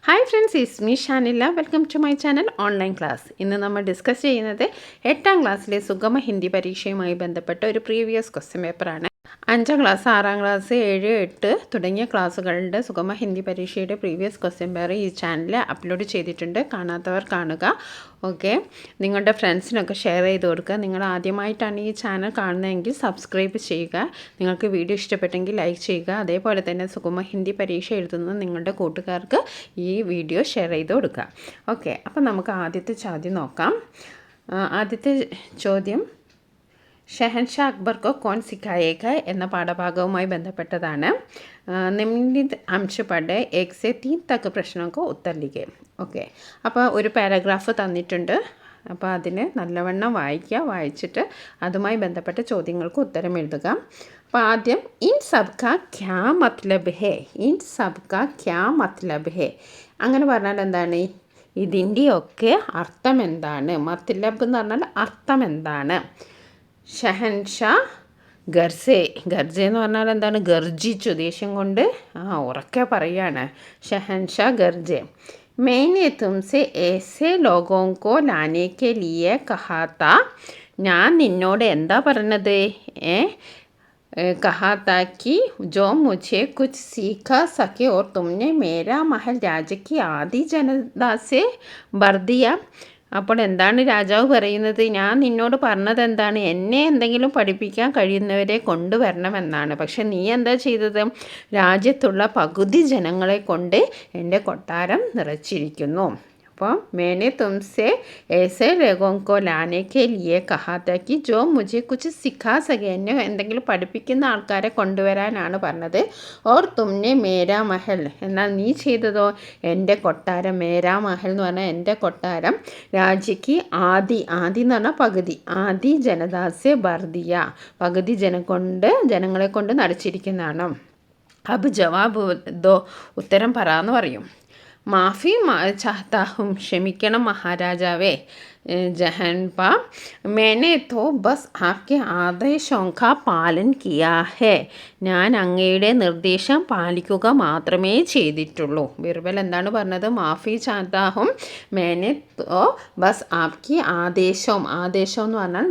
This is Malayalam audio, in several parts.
Hi friends, is me Shanila. Welcome to my channel online class. ഇന്ന് നമ്മൾ ഡിസ്കസ് ചെയ്യുന്നത് 8ാം ക്ലാസ്സിലെ സുഗമ ഹിന്ദി പരീക്ഷയുമായി ബന്ധപ്പെട്ട ഒരു പ്രീവിയസ് ക്വസ്റ്റ്യൻ പേപ്പറാണ്. 5ാം ക്ലാസ്, 6ാം ക്ലാസ്, 7, 8 തുടങ്ങിയ ക്ലാസ്സുകളുടെ സുഗമ ഹിന്ദി പരീക്ഷയുടെ പ്രീവിയസ് ക്വസ്റ്റ്യൻ പേപ്പർ ഈ ചാനലിൽ അപ്ലോഡ് ചെയ്തിട്ടുണ്ട്. കാണാത്തവർ കാണുക. ഓക്കെ, നിങ്ങളുടെ ഫ്രണ്ട്സിനൊക്കെ ഷെയർ ചെയ്ത് കൊടുക്കുക. നിങ്ങൾ ആദ്യമായിട്ടാണ് ഈ ചാനൽ കാണുന്നതെങ്കിൽ സബ്സ്ക്രൈബ് ചെയ്യുക. നിങ്ങൾക്ക് വീഡിയോ ഇഷ്ടപ്പെട്ടെങ്കിൽ ലൈക്ക് ചെയ്യുക. അതേപോലെ തന്നെ സുഗമ ഹിന്ദി പരീക്ഷ എഴുതുന്ന നിങ്ങളുടെ കൂട്ടുകാർക്ക് ഈ വീഡിയോ ഷെയർ ചെയ്ത് കൊടുക്കുക. ഓക്കെ, അപ്പോൾ നമുക്ക് ആദ്യത്തെ ചോദ്യം നോക്കാം. ആദ്യത്തെ ചോദ്യം ഷഹൻഷാ അക്ബർ കോ കോൺ സിഖായേഗ എന്ന പാഠഭാഗവുമായി ബന്ധപ്പെട്ടതാണ്. നിമ്നിത് അംശ പഠേ 1 से 3 തക്ക് പ്രശ്നങ്ങൾക്ക് ഉത്തർ ലിഖേ. ഓക്കെ, അപ്പോൾ ഒരു പാരഗ്രാഫ് തന്നിട്ടുണ്ട്. അപ്പോൾ അതിന് നല്ലവണ്ണം വായിക്കുക. വായിച്ചിട്ട് അതുമായി ബന്ധപ്പെട്ട ചോദ്യങ്ങൾക്ക് ഉത്തരം എഴുതുക. അപ്പോൾ ആദ്യം ഇൻ സബ് കാ ക്യാ മത്ലബ് ഹേ, ഇൻ സബ് കാ ക്യാ മത്ലബ് ഹേ, അങ്ങനെ പറഞ്ഞാൽ എന്താണ്? ഇതിൻ്റെയൊക്കെ അർത്ഥം എന്താണ്? മത്ലബ് എന്ന് പറഞ്ഞാൽ അർത്ഥം എന്താണ്? ഷഹൻഷാ ഗർസെ, ഗർജെ എന്ന് പറഞ്ഞാൽ എന്താണ്? ഗർജിച്ചു, ദേഷ്യം കൊണ്ട് ഉറക്കെ പറയാണ്. ഷഹൻഷാ ഗർജെ. मैंने तुमसे ऐसे लोगों को लाने के लिए कहा था, ഞാൻ നിന്നോട് എന്താ പറഞ്ഞത്? कहा था कि जो मुझे कुछ सीखा सके और तुमने मेरा महल राज्य की आधी जनता से भर दिया. അപ്പോൾ എന്താണ് രാജാവ് പറയുന്നത്? ഞാൻ നിന്നോട് പറഞ്ഞത് എന്താണ്? എന്നെ എന്തെങ്കിലും പഠിപ്പിക്കാൻ കഴിയുന്നവരെ കൊണ്ടുവരണമെന്നാണ്. പക്ഷെ നീ എന്താ ചെയ്തത്? രാജ്യത്തുള്ള പകുതി ജനങ്ങളെ കൊണ്ട് എൻ്റെ കൊട്ടാരം നിറച്ചിരിക്കുന്നു. അപ്പോൾ मैंने तुमसे ऐसे लोगों को लाने के लिए कहा था कि जो मुझे कुछ सिखा सके, എന്നെ എന്തെങ്കിലും പഠിപ്പിക്കുന്ന ആൾക്കാരെ കൊണ്ടുവരാനാണ് പറഞ്ഞത്. और तुमने मेरा महल, എന്നാൽ നീ ചെയ്തതോ? എൻ്റെ കൊട്ടാരം. മേരാ മഹൽ എന്ന് പറഞ്ഞാൽ എൻ്റെ കൊട്ടാരം. രാജ്യക്ക് ആദി, ആദി എന്ന് പറഞ്ഞാൽ പകുതി, ആദി ജനദാസെ ബർദിയ, പകുതി ജനങ്ങളെ കൊണ്ട് നടിച്ചിരിക്കുന്നതാണ്. അബ് ജവാബ് ദോ, ഉത്തരം പറയാന്ന് പറയും. മാഫി ചാഹത്താ ഹും, ക്ഷമിക്കണം മഹാരാജാവേ. ജഹൻപ, मैंने तो बस आपके आदेशों का पालन किया है, ഞാൻ അങ്ങയുടെ നിർദ്ദേശം പാലിക്കുക മാത്രമേ ചെയ്തിട്ടുള്ളൂ. ബിർബൽ എന്താണ് പറഞ്ഞത്? മാഫി ചാഹത്താഹും मैंने तो बस आपकी ആദേശം, ആദേശം എന്ന് പറഞ്ഞാൽ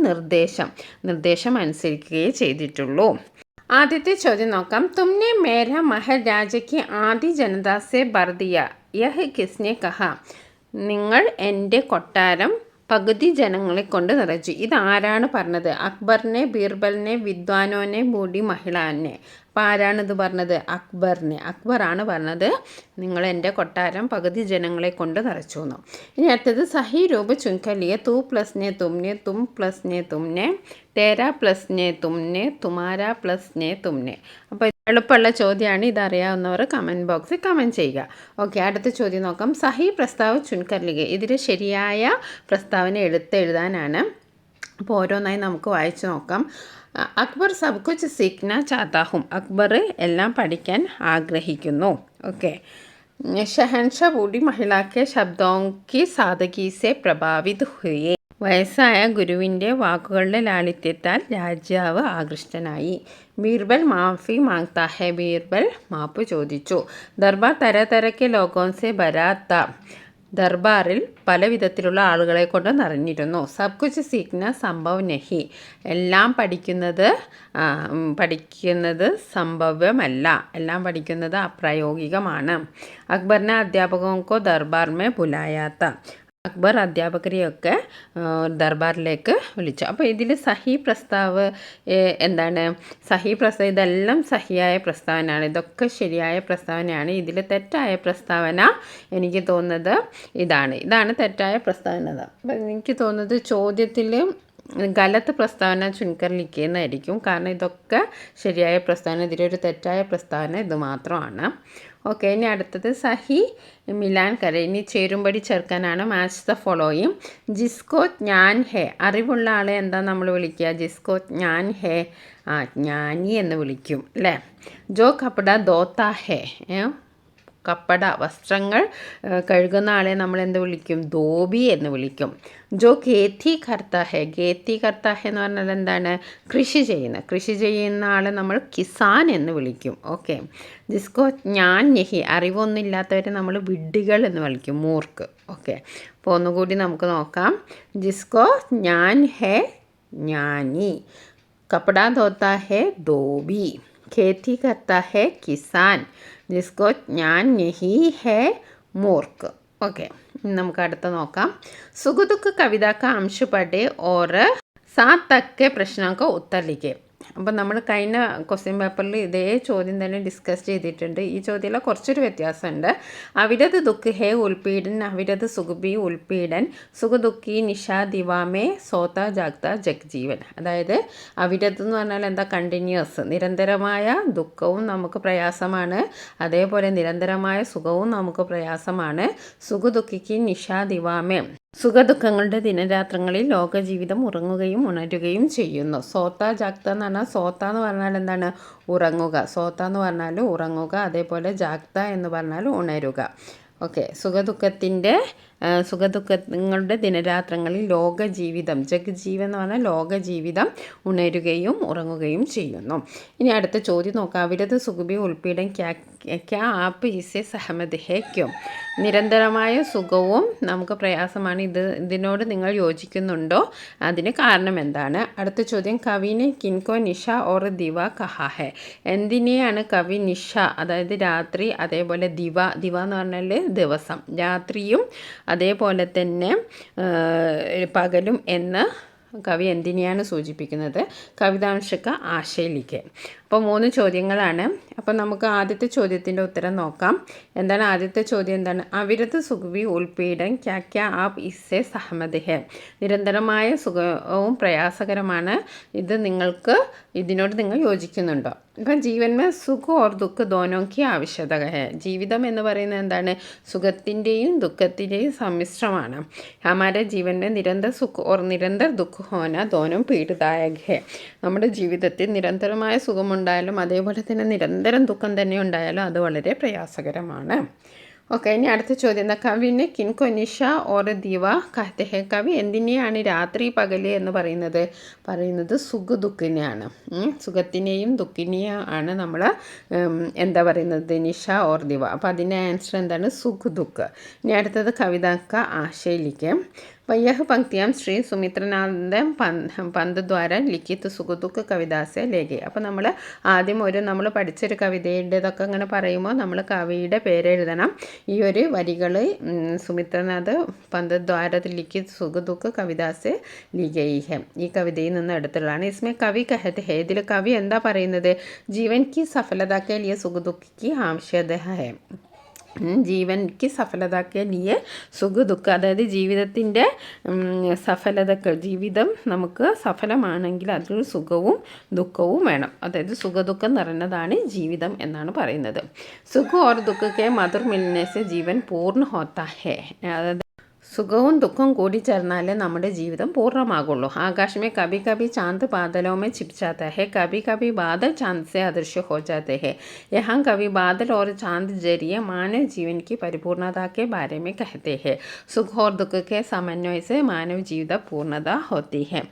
നിർദ്ദേശം അനുസരിക്കുകയേ ചെയ്തിട്ടുള്ളൂ. ആദ്യത്തെ ചോദ്യം നോക്കാം. തുമ്നെ മേര മഹൽ രാജയ്ക്ക് ആദി ജനദാസെ ബർദിയ, യഹ് കിസ്നെ കഹ, നിങ്ങൾ എൻ്റെ കൊട്ടാരം പകുതി ജനങ്ങളെ കൊണ്ട് നിറച്ചു. ഇതാരാണ് പറഞ്ഞത്? അക്ബറിനെ, ബീർബലിനെ, വിദ്വാനോനെ, ബൂഢി മഹിളാനെ. അപ്പോൾ ആരാണിത് പറഞ്ഞത്? അക്ബറിനെ. അക്ബറാണ് പറഞ്ഞത് നിങ്ങൾ എൻ്റെ കൊട്ടാരം പകുതി ജനങ്ങളെ കൊണ്ട് നിറച്ചു എന്ന്. ഇനി അടുത്തത് സഹി രൂപ ചുൻകലിയ തൂ പ്ലസ് നെ തുമ്നെ, തും പ്ലസ് നെ തുമ്നെ, തേരാ പ്ലസ് നെ തുമ്നെ, തുമാരാ പ്ലസ് നെ തുമ്നെ. അപ്പോൾ എളുപ്പമുള്ള ചോദ്യമാണ്. ഇതറിയാവുന്നവർ കമൻറ്റ് ബോക്സിൽ കമൻറ്റ് ചെയ്യുക. ഓക്കെ, അടുത്ത ചോദ്യം നോക്കാം. സഹി പ്രസ്താവ് ചുൻകർലിക, ഇതിൽ ശരിയായ പ്രസ്താവന എഴുതാനാണ്. അപ്പോൾ ഓരോന്നായി നമുക്ക് വായിച്ച് നോക്കാം. അക്ബർ സബ് കുച്ച് സീഖ്ന ചാഹത്താ ഹും, അക്ബർ എല്ലാം പഠിക്കാൻ ആഗ്രഹിക്കുന്നു. ഓക്കെ, ഷഹൻഷാ ബൂഢി മഹിളാക്കെ ശബ്ദോങ്കി സാദഗി സെ പ്രഭാവിത് ഹുയേ, വയസ്സായ ഗുരുവിൻ്റെ വാക്കുകളുടെ ലാളിത്യത്താൽ രാജാവ് ആകൃഷ്ടനായി. ബീർബൽ മാഫി മാങ്താ ഹെ, ബീർബൽ മാപ്പ് ചോദിച്ചു. ദർബാർ തരതരക്കെ ലോകോൻസെ ബരാത്ത, ദർബാറിൽ പല വിധത്തിലുള്ള ആളുകളെ കൊണ്ട് നിറഞ്ഞിരുന്നു. സബ് കുച്ച് സീഖ്ന സംഭവ് നഹി, എല്ലാം പഠിക്കുന്നത് സംഭവ്യമല്ല, എല്ലാം പഠിക്കുന്നത് അപ്രായോഗികമാണ്. അക്ബറിനെ അധ്യാപകർക്കോ ദർബാർ മേ ബുലായാത്ത, അക്ബർ അധ്യാപകരെയൊക്കെ ദർബാറിലേക്ക് വിളിച്ചു. അപ്പോൾ ഇതിൽ സഹി പ്രസ്താവ് എന്താണ്? സഹി പ്രസ്താവ്, ഇതെല്ലാം സഹിയായ പ്രസ്താവനയാണ്. ഇതൊക്കെ ശരിയായ പ്രസ്താവനയാണ്. ഇതിൽ തെറ്റായ പ്രസ്താവന എനിക്ക് തോന്നുന്നത് ഇതാണ് തെറ്റായ പ്രസ്താവന. അപ്പം എനിക്ക് തോന്നുന്നത് ചോദ്യത്തിൽ ഗലത്ത് പ്രസ്താവന ചുൻകർ ലിഖിയെന്നായിരിക്കും. കാരണം ഇതൊക്കെ ശരിയായ പ്രസ്താവന, ഇതിലൊരു തെറ്റായ പ്രസ്താവന ഇത് മാത്രമാണ്. ഓക്കെ, ഇനി അടുത്തത് സഹി മിലാൻ കരെ, ഇനി ചേരുംപടി ചേർക്കാനാണ്. Match the following. ജിസ്കോ ജ്ഞാൻ ഹേ, അറിവുള്ള ആളെ എന്താ നമ്മൾ വിളിക്കുക? ജിസ്കോ ജ്ഞാൻ ഹേ, ജ്ഞാനി എന്ന് വിളിക്കും അല്ലേ. ജോ കപ്പട ദോത്ത ഹേ, കപ്പട വസ്ത്രങ്ങൾ കഴുകുന്ന ആളെ നമ്മൾ എന്ത് വിളിക്കും? ധോബി എന്ന് വിളിക്കും. ജോ ഖേത്തി കർത്താ ഹെ, ഖേത്തി കർത്താ ഹെ എന്ന് പറഞ്ഞാൽ എന്താണ്? കൃഷി ചെയ്യുന്ന ആളെ നമ്മൾ കിസാൻ എന്ന് വിളിക്കും. ഓക്കെ. ജിസ്കോ ഞാൻ നെഹി, അറിവൊന്നുമില്ലാത്തവരെ നമ്മൾ വിഡ്ഢികൾ എന്ന് വിളിക്കും, മൂർക്ക്. ഓക്കെ. അപ്പോൾ ഒന്നുകൂടി നമുക്ക് നോക്കാം. ജിസ്കോ ഞാൻ ഹെ ജ്ഞാനി, കപ്പടാ ധോത്താ ഹെ ധോബി, खेती करता है किसान, जिसको ज्ञान नहीं है मूर्ख. ओके. നമുക്ക് അടുത്ത നോക്കാം. सुख दुख कविता का अंश पढ़े और 7 तक के प्रश्नों का उत्तर लिखे. അപ്പം നമ്മൾ കഴിഞ്ഞ ക്വസ്റ്റ്യൻ പേപ്പറിൽ ഇതേ ചോദ്യം തന്നെ ഡിസ്കസ് ചെയ്തിട്ടുണ്ട്. ഈ ചോദ്യത്തിൽ കുറച്ചൊരു വ്യത്യാസമുണ്ട്. അവിരത് ദുഃഖ് ഹേ ഉൽപീഡൻ, അവിരത് സുഖബി ഉൽപീഡൻ, സുഖ ദുഃഖി നിഷാ ദിവാമേ സോത ജാഗ്ത ജഗ്ജീവൻ. അതായത് അവിരത് എന്ന് പറഞ്ഞാൽ എന്താ? കണ്ടിന്യൂസ്, നിരന്തരമായ ദുഃഖവും നമുക്ക് പ്രയാസമാണ്, അതേപോലെ നിരന്തരമായ സുഖവും നമുക്ക് പ്രയാസമാണ്. സുഖ ദുഃഖിക്ക് നിഷാ ദിവാമേ, സുഖദുഃഖങ്ങളുടെ ദിനരാത്രങ്ങളിൽ ലോകജീവിതം ഉറങ്ങുകയും ഉണരുകയും ചെയ്യുന്നു. സോത്ത ജാഗ്ത എന്ന് പറഞ്ഞാൽ, സോത്ത എന്ന് പറഞ്ഞാൽ എന്താണ്? ഉറങ്ങുക. സോത്ത എന്ന് പറഞ്ഞാൽ ഉറങ്ങുക, അതേപോലെ ജാഗ്ത എന്ന് പറഞ്ഞാൽ ഉണരുക. ഓക്കെ. സുഖദുഃഖങ്ങളുടെ ദിനരാത്രങ്ങളിൽ ലോകജീവിതം, ജഗ്ജീവൻ എന്ന് പറഞ്ഞാൽ ലോകജീവിതം ഉണരുകയും ഉറങ്ങുകയും ചെയ്യുന്നു. ഇനി അടുത്ത ചോദ്യം നോക്കാം. അവിരത് സുഖബി ഉൾപ്പീഡൻ ക്യാ ആപ്പ് ഇസെ സഹമത് ഹേ ക്യോ? നിരന്തരമായ സുഖവും നമുക്ക് പ്രയാസമാണ്, ഇതിനോട് നിങ്ങൾ യോജിക്കുന്നുണ്ടോ? അതിന് കാരണം എന്താണ്? അടുത്ത ചോദ്യം. കവിനെ കിൻകോ നിഷ ഓർ ദിവ കഹാ ഹെ? എന്തിനെയാണ് കവി നിഷ, അതായത് രാത്രി, അതേപോലെ ദിവ എന്ന് പറഞ്ഞാൽ ദിവസം, രാത്രിയും അതേപോലെ തന്നെ പകലും എന്ന് കവി എന്തിനെയാണ് സൂചിപ്പിക്കുന്നത്? കവിതാംശക ആശയിലേക്ക്. അപ്പോൾ 3 ചോദ്യങ്ങളാണ്. അപ്പോൾ നമുക്ക് ആദ്യത്തെ ചോദ്യത്തിൻ്റെ ഉത്തരം നോക്കാം. എന്താണ് ആദ്യത്തെ ചോദ്യം? എന്താണ്? അവിരത് സുഖവി ഉൾപീഡൻ ക്യാ ക്യാ ആപ്പ് ഇസ്സെ സഹമത് ഹെ? നിരന്തരമായ സുഖവും പ്രയാസകരമാണ്, ഇതിനോട് നിങ്ങൾ യോജിക്കുന്നുണ്ടോ? ഇപ്പം ജീവൻ മേ സുഖ ഓർ ദുഃഖ ദോനോ കി ആവശ്യകത ഹെ? ജീവിതം എന്ന് പറയുന്നത് എന്താണ്? സുഖത്തിൻ്റെയും ദുഃഖത്തിൻ്റെയും സമ്മിശ്രമാണ്. ഹമാരെ ജീവൻ മേ നിരന്തർ സുഖ ഓർ നിരന്തർ ദുഃഖ ഹോന ദോനോ പീഡിതായക് ഹെ? നമ്മുടെ ജീവിതത്തിൽ നിരന്തരമായ സുഖമുണ്ടായാലും അതേപോലെ തന്നെ നിരന്തരം ദുഃഖം തന്നെ ഉണ്ടായാലും അത് വളരെ പ്രയാസകരമാണ്. ഓക്കെ. ഇനി അടുത്ത ചോദ്യം. എന്താ? കവിനെ കിൻകോ നിഷ ഓർ ദിവ കഹത്തെ ഹെ? കവി എന്തിനെയാണ് രാത്രി പകല് എന്ന് പറയുന്നത് സുഖ ദുഃഖിനെയാണ്. സുഖത്തിനെയും ദുഃഖിനെയും ആണ് നമ്മൾ എന്താ പറയുന്നത്? നിഷ ഓർ ദിവ. അപ്പോൾ അതിൻ്റെ ആൻസർ എന്താണ്? സുഖ ദുഃഖ്. ഇനി അടുത്തത് കവിതാക്ക ആശയിലേക്ക്. यह पंक्तियाँ श्री സുമിത്രനാഥ പന്ത് ദ്വാര ലിഖിത് സുഖദുഃഖ കവിതാസെ ലേഖി. അപ്പോൾ നമ്മൾ ആദ്യം നമ്മൾ പഠിച്ചൊരു കവിതയുടേതൊക്കെ അങ്ങനെ പറയുമ്പോൾ നമ്മൾ കവിയുടെ പേരെഴുതണം. ഈ ഒരു വരികൾ സുമിത്രനാഥ് പന്ത് ദ്വാര ലിഖിത് സുഖദുഃഖ കവിതാസെ ലിഖി ഹെ, ഈ കവിതയിൽ നിന്ന് എടുത്തുള്ളതാണ്. ഇസ്മേ കവി കഹത്തെ ഹെ, ഇതിൽ കവി എന്താ പറയുന്നത്? ജീവൻ കി സഫലത കെ ലിയെ സുഖദുഃഖ കി ആവശ്യകത ഹെ. ജീവൻ കി സഫലത കെ ലിയെ സുഖ ദുഃഖ, അതായത് ജീവിതത്തിൻ്റെ സഫലതക്ക്, ജീവിതം നമുക്ക് സഫലമാണെങ്കിൽ അതിൽ സുഖവും ദുഃഖവും വേണം. അതായത് സുഖദുഃഖം നിറഞ്ഞതാണ് ജീവിതം എന്നാണ് പറയുന്നത്. സുഖ ഓർ ദുഃഖ കെ മധുർ മിൽനെ സെ ജീവൻ പൂർണ്ണ ഹോത്താ ഹെ. അതായത് സുഖവും ദുഃഖവും കൂടി ചേർന്നാലേ നമ്മുടെ ജീവിതം പൂർണ്ണമാകുള്ളൂ. ആകാശമേ കഭി കഭി ചാന്ദ് ബാദലോं में छिप जाता है, कभी कभी बादल चांद से अदृश्य हो जाते हैं. यहाँ कवि बादल और चांद जरिए मानव जीवन की परिपूर्णता के बारे में कहते हैं. सुख और दुख के समन्वय से मानव ജീവിത പൂർണ്ണത होती है.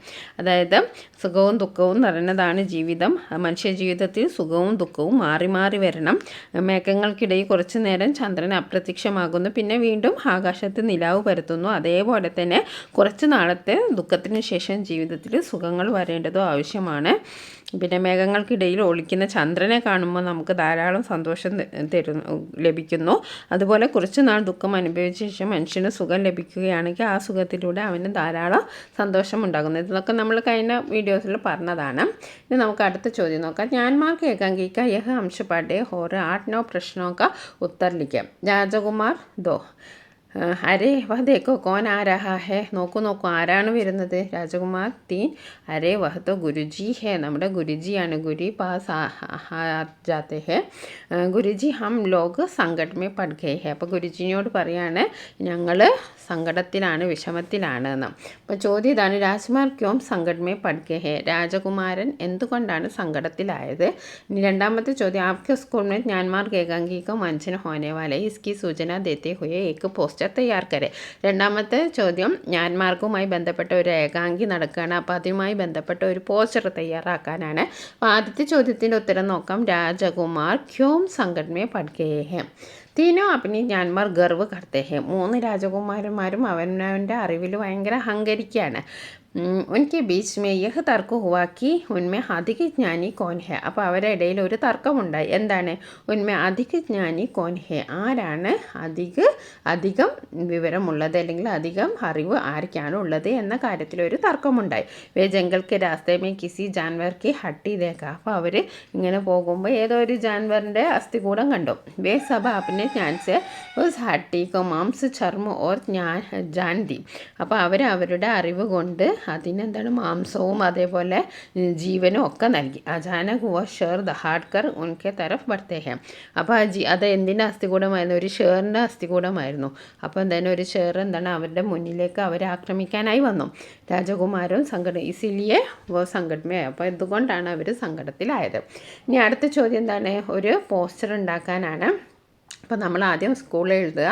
അതായത് സുഖവും ദുഃഖവും നിറഞ്ഞതാണ് ജീവിതം. മനുഷ്യ ജീവിതത്തിൽ സുഖവും ദുഃഖവും മാറി മാറി വരണം. മേഘങ്ങൾക്കിടയിൽ കുറച്ചു നേരം ചന്ദ്രൻ അപ്രത്യക്ഷമാകുന്നു, പിന്നെ വീണ്ടും ആകാശത്ത് നിലാവ് പരത്തുന്നു. അതേപോലെ തന്നെ കുറച്ച് നാളത്തെ ദുഃഖത്തിന് ശേഷം ജീവിതത്തിൽ സുഖങ്ങൾ വരേണ്ടതും ആവശ്യമാണ്. പിന്നെ മേഘങ്ങൾക്കിടയിൽ ഒളിക്കുന്ന ചന്ദ്രനെ കാണുമ്പോൾ നമുക്ക് ധാരാളം സന്തോഷം ലഭിക്കുന്നു. അതുപോലെ കുറച്ച് നാൾ ദുഃഖം അനുഭവിച്ച ശേഷം മനുഷ്യന് സുഖം ലഭിക്കുകയാണെങ്കിൽ ആ സുഖത്തിലൂടെ അവന് ധാരാളം സന്തോഷം ഉണ്ടാകുന്നു. ഇതൊക്കെ നമ്മൾ കഴിഞ്ഞ വീഡിയോസിൽ പറഞ്ഞതാണ്. ഇനി നമുക്ക് അടുത്ത ചോദ്യം നോക്കാം. ജ്ഞാൻമാർക്ക് ഏകാംഗിക്ക യഹ അംശ പഠേ और 8-9 प्रश्नों का उत्तर लिखें. राजकुमार 2. അരേ വഹ് ദേഖോ കോൻ ആ രഹാ ഹേ, നോക്കൂ നോക്കൂ ആരാണ് വരുന്നത്. രാജകുമാർ തീൻ അരേ വഹ് തോ ഗുരുജി ഹേ, നമ്മുടെ ഗുരുജിയാണ്. ഗുരി പാസ് ആ ജാത്തെ ഹേ, ഗുരുജി ഹം ലോഗ് സങ്കട്ട് മേ പട് ഗയേ ഹേ. അപ്പോൾ ഗുരുജിനോട് പറയാണ് ഞങ്ങൾ സങ്കടത്തിലാണ്, വിഷമത്തിലാണ് എന്ന്. അപ്പോൾ ചോദ്യം ഇതാണ്, രാജ്കുമാർ ക്യോം സങ്കട്ട് മേ പട് ഗയേ ഹേ, രാജകുമാരൻ എന്തുകൊണ്ടാണ് സങ്കടത്തിലായത്. ഇനി രണ്ടാമത്തെ ചോദ്യം, ആപ്കെ സ്കൂൾ മേ മ്യാൻമാർ ഏകാംഗി കോ മഞ്ജൻ ഹോനെ വാലെ ഇസ്കി സൂചന ദേത്തെ ഹുയെ ഏക് പോസ്റ്റർ തയ്യാർ കരെ. രണ്ടാമത്തെ ചോദ്യം, മ്യാൻമാർക്കുമായി ബന്ധപ്പെട്ട ഒരു ഏകാംഗി നടക്കുകയാണ്, അപ്പോൾ അതുമായി ബന്ധപ്പെട്ട ഒരു പോസ്റ്റർ തയ്യാറാക്കാനാണ്. അപ്പോൾ ആദ്യത്തെ ചോദ്യത്തിൻ്റെ ഉത്തരം നോക്കാം. രാജകുമാർ ക്യോം സങ്കട്ട് മേ പട് ഗയേ ഹേ. തീനോ അപ്പനി മ്യാൻമാർ ഗർവ് കർത്തേ ഹേ. മൂന്ന് രാജകുമാരന്മാരും അവനവൻ്റെ അറിവിൽ ഭയങ്കര അഹങ്കരിക്കുകയാണ്. ഉൻകെ ബീച്ച് മേ യഹ് തർക്ക ഹുവാ കി ഉന്മേ അധിക ജ്ഞാനി കോൻ ഹേ. അപ്പോൾ അവരുടെ ഇടയിൽ ഒരു തർക്കമുണ്ടായി. എന്താണ്? ഉന്മേ അധിക ജ്ഞാനി കോൻ ഹേ, ആരാണ് അധികം വിവരമുള്ളത്, അല്ലെങ്കിൽ അധികം അറിവ് ആർക്കാണ് ഉള്ളത് എന്ന കാര്യത്തിൽ ഒരു തർക്കമുണ്ടായി. വേ ജംഗൽക്ക് രാസ്തമേ കിസി ജാൻവർക്ക് ഹട്ടി ദേക്ക. അപ്പോൾ അവർ ഇങ്ങനെ പോകുമ്പോൾ ഏതോ ഒരു ജാൻവറിൻ്റെ അസ്ഥികൂടം കണ്ടു. വേ സഭ അപ്പിനെ ജ്ഞാൻസ് ഉസ് ഹട്ടി കോ മാംസ് ചർമ്മ ഓർ ജാൻ ദി. അപ്പോൾ അവരുടെ അറിവ് കൊണ്ട് അതിനെന്താണ് മാംസവും അതേപോലെ ജീവനും ഒക്കെ നൽകി. അചാനക് വ ഷേർ ദഹാഡ്കർ ഉൻകെ തരഫ് ബർത്തേ ഹേ. അപ്പോൾ അത് എന്തിൻ്റെ അസ്ഥികൂടമായിരുന്നു? ഒരു ഷേറിൻ്റെ അസ്ഥികൂടമായിരുന്നു. അപ്പോൾ എന്തായാലും ഒരു ഷേർ എന്താണ് അവരുടെ മുന്നിലേക്ക് അവരെ ആക്രമിക്കാനായി വന്നു. രാജകുമാരൻ ഇസിലിയെ സങ്കടമേ. അപ്പോൾ എന്തുകൊണ്ടാണ് അവർ സങ്കടത്തിലായത്. ഇനി അടുത്ത ചോദ്യം എന്താണ്? ഒരു പോസ്റ്റർ ഉണ്ടാക്കാനാണ്. അപ്പോൾ നമ്മൾ ആദ്യം സ്കൂളിൽ എഴുതുക,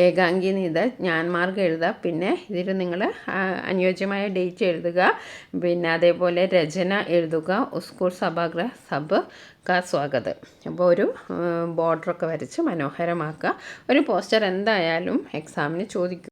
ഏകാംഗി ഇത് ജ്ഞാൻമാർഗ് എഴുതുക, പിന്നെ ഇതിൽ നിങ്ങൾ അനുയോജ്യമായ ഡേറ്റ് എഴുതുക, പിന്നെ അതേപോലെ രചന എഴുതുക, സ്കൂൾ സഭാഗ്രഹ സബ് കാ സ്വാഗത്. അപ്പോൾ ഒരു ബോർഡറൊക്കെ വരച്ച് മനോഹരമാക്കുക. ഒരു പോസ്റ്റർ എന്തായാലും എക്സാമിന് ചോദിക്കും.